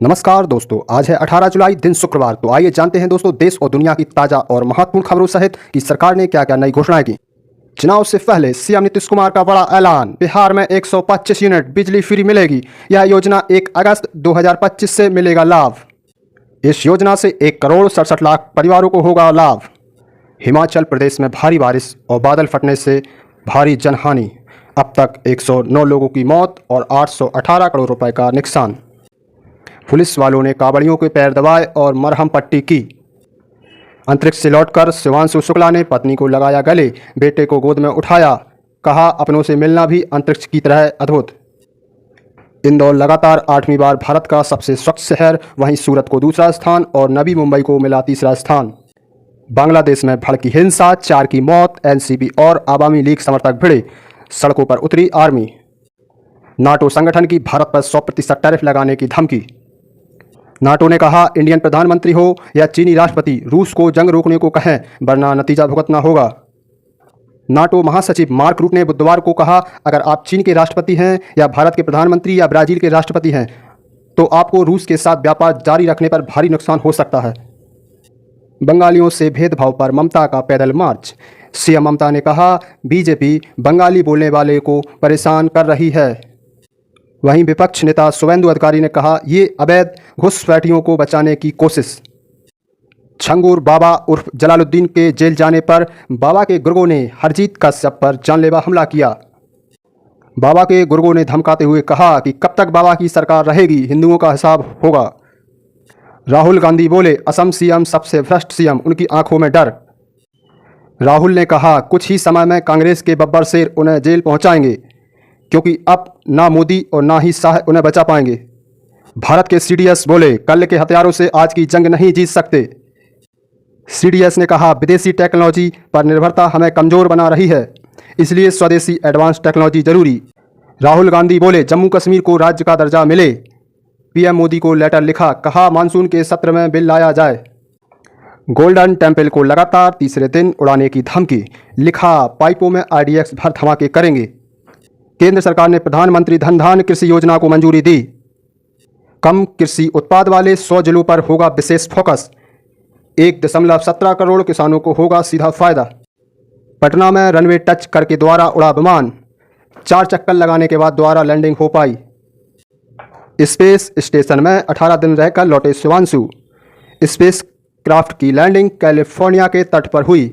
नमस्कार दोस्तों, आज है 18 जुलाई दिन शुक्रवार। तो आइए जानते हैं दोस्तों देश और दुनिया की ताज़ा और महत्वपूर्ण खबरों सहित कि सरकार ने क्या क्या नई घोषणाएं की। चुनाव से पहले सीएम नीतीश कुमार का बड़ा ऐलान, बिहार में 125 यूनिट बिजली फ्री मिलेगी। यह योजना 1 अगस्त 2025 से मिलेगा लाभ। इस योजना से 1 करोड़ 67 लाख परिवारों को होगा लाभ। हिमाचल प्रदेश में भारी बारिश और बादल फटने से भारी जनहानि, अब तक 109 लोगों की मौत और 818 करोड़ रुपए का नुकसान। पुलिस वालों ने कांवड़ियों के पैर दबाए और मरहम पट्टी की। अंतरिक्ष से लौटकर शिवांशु शुक्ला ने पत्नी को लगाया गले, बेटे को गोद में उठाया, कहा अपनों से मिलना भी अंतरिक्ष की तरह अद्भुत। इंदौर लगातार 8वीं बार भारत का सबसे स्वच्छ शहर, वहीं सूरत को दूसरा स्थान और नवी मुंबई को मिला तीसरा स्थान। बांग्लादेश में भड़की हिंसा, 4 की मौत, एनसीपी और आवामी लीग समर्थक भिड़े, सड़कों पर उतरी आर्मी। नाटो संगठन की भारत पर 100% टैरिफ लगाने की धमकी। नाटो ने कहा इंडियन प्रधानमंत्री हो या चीनी राष्ट्रपति, रूस को जंग रोकने को कहें वरना नतीजा भुगतना होगा। नाटो महासचिव मार्क रूट ने बुधवार को कहा अगर आप चीन के राष्ट्रपति हैं या भारत के प्रधानमंत्री या ब्राजील के राष्ट्रपति हैं तो आपको रूस के साथ व्यापार जारी रखने पर भारी नुकसान हो सकता है। बंगालियों से भेदभाव पर ममता का पैदल मार्च। सीएम ममता ने कहा बीजेपी बंगाली बोलने वाले को परेशान कर रही है। वहीं विपक्ष नेता शुभेंदु अधिकारी ने कहा ये अवैध घुसपैठियों को बचाने की कोशिश। छंगूर बाबा उर्फ जलालुद्दीन के जेल जाने पर बाबा के गुर्गों ने हरजीत कश्यप पर जानलेवा हमला किया। बाबा के गुर्गों ने धमकाते हुए कहा कि कब तक बाबा की सरकार रहेगी, हिंदुओं का हिसाब होगा। राहुल गांधी बोले असम सीएम सबसे भ्रष्ट सीएम, उनकी आंखों में डर। राहुल ने कहा कुछ ही समय में कांग्रेस के बब्बर शेर उन्हें जेल पहुंचाएंगे, क्योंकि अब ना मोदी और ना ही शाह उन्हें बचा पाएंगे। भारत के सीडीएस बोले कल के हथियारों से आज की जंग नहीं जीत सकते। सीडीएस ने कहा विदेशी टेक्नोलॉजी पर निर्भरता हमें कमजोर बना रही है, इसलिए स्वदेशी एडवांस टेक्नोलॉजी जरूरी। राहुल गांधी बोले जम्मू कश्मीर को राज्य का दर्जा मिले। पीएम मोदी को लेटर लिखा, कहा मानसून के सत्र में बिल लाया जाए। गोल्डन टेम्पल को लगातार तीसरे दिन उड़ाने की धमकी, लिखा पाइपों में आईडीएक्स भर धमाके करेंगे। केंद्र सरकार ने प्रधानमंत्री धन धान कृषि योजना को मंजूरी दी। कम कृषि उत्पाद वाले 100 जिलों पर होगा विशेष फोकस। 1.17 करोड़ किसानों को होगा सीधा फायदा। पटना में रनवे टच करके द्वारा उड़ा विमान, 4 चक्कर लगाने के बाद द्वारा लैंडिंग हो पाई। स्पेस स्टेशन में 18 दिन रहकर लौटे शिवांशु। स्पेस क्राफ्ट की लैंडिंग कैलिफोर्निया के तट पर हुई।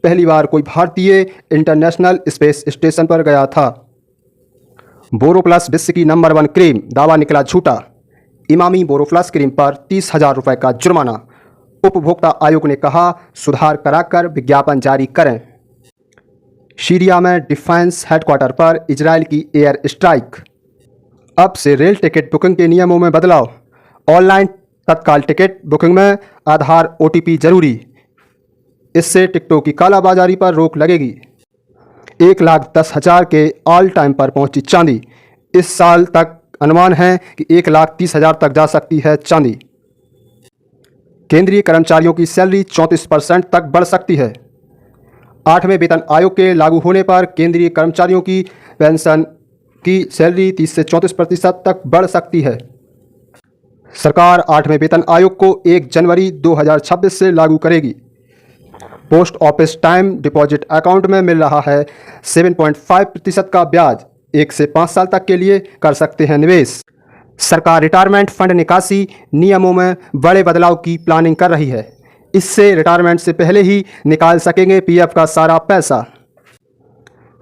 पहली बार कोई भारतीय इंटरनेशनल स्पेस स्टेशन पर गया था। बोरोप्लस विश्व की नंबर 1 क्रीम, दावा निकला झूठा। इमामी बोरोप्लस क्रीम पर 30,000 रुपये का जुर्माना। उपभोक्ता आयोग ने कहा सुधार कराकर विज्ञापन जारी करें। सीरिया में डिफेंस हेडक्वार्टर पर इजरायल की एयर स्ट्राइक। अब से रेल टिकट बुकिंग के नियमों में बदलाव। ऑनलाइन तत्काल टिकट बुकिंग में आधार ओटीपी जरूरी। इससे टिकटों की कालाबाजारी पर रोक लगेगी। 1,10,000 के ऑल टाइम पर पहुंची चांदी। इस साल तक अनुमान है कि 1,30,000 तक जा सकती है चांदी। केंद्रीय कर्मचारियों की सैलरी 34% तक बढ़ सकती है। 8वें वेतन आयोग के लागू होने पर केंद्रीय कर्मचारियों की पेंशन की सैलरी 30 से 34% तक बढ़ सकती है। सरकार 8वें वेतन आयोग को 1 जनवरी 2026 से लागू करेगी। Post office time deposit account में मिल रहा है 7.5% का ब्याज। 1 से 5 साल तक के लिए कर सकते हैं निवेश। सरकार रिटायरमेंट फंड निकासी नियमों में बड़े बदलाव की प्लानिंग कर रही है। इससे रिटायरमेंट से पहले ही निकाल सकेंगे पीएफ का सारा पैसा।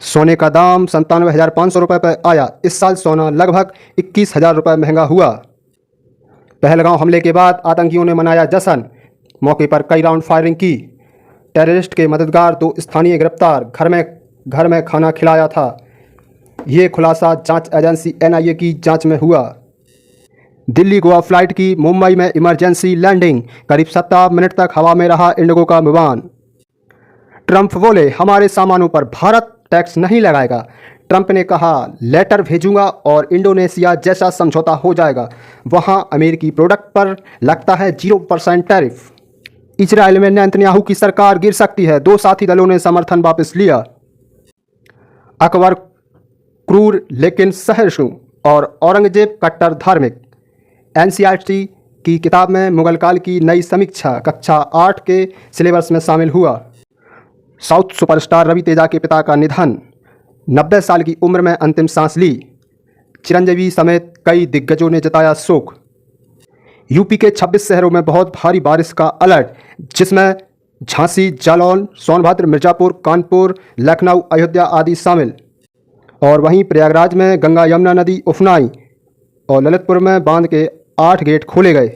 सोने का दाम 97,500 रुपये पर आया। इस साल सोना लगभग 21,000 रुपये महंगा हुआ। पहलगांव हमले के बाद आतंकियों ने मनाया जश्न, मौके पर कई राउंड फायरिंग की। टेररिस्ट के मददगार 2 स्थानीय गिरफ्तार, घर में खाना खिलाया था। ये खुलासा जांच एजेंसी एनआईए की जांच में हुआ। दिल्ली गोवा फ्लाइट की मुंबई में इमरजेंसी लैंडिंग, करीब 17 मिनट तक हवा में रहा इंडिगो का विमान। ट्रंप बोले हमारे सामानों पर भारत टैक्स नहीं लगाएगा। ट्रंप ने कहा लेटर भेजूंगा और इंडोनेशिया जैसा समझौता हो जाएगा, वहां अमेरिकी प्रोडक्ट पर लगता है 0% टैरिफ। इजराइल में नेतन्याहू की सरकार गिर सकती है, 2 साथी दलों ने समर्थन वापस लिया। अकबर क्रूर लेकिन सहिष्णु और औरंगजेब कट्टर धार्मिक। एनसीईआरटी की किताब में मुगल काल की नई समीक्षा कक्षा 8 के सिलेबस में शामिल हुआ। साउथ सुपरस्टार रवि तेजा के पिता का निधन, 90 साल की उम्र में अंतिम सांस ली। चिरंजीवी समेत कई दिग्गजों ने जताया शोक। यूपी के 26 शहरों में बहुत भारी बारिश का अलर्ट, जिसमें झांसी, जालौन, सोनभद्र, मिर्जापुर, कानपुर, लखनऊ, अयोध्या आदि शामिल। और वहीं प्रयागराज में गंगा यमुना नदी उफनाई और ललितपुर में बांध के 8 गेट खोले गए।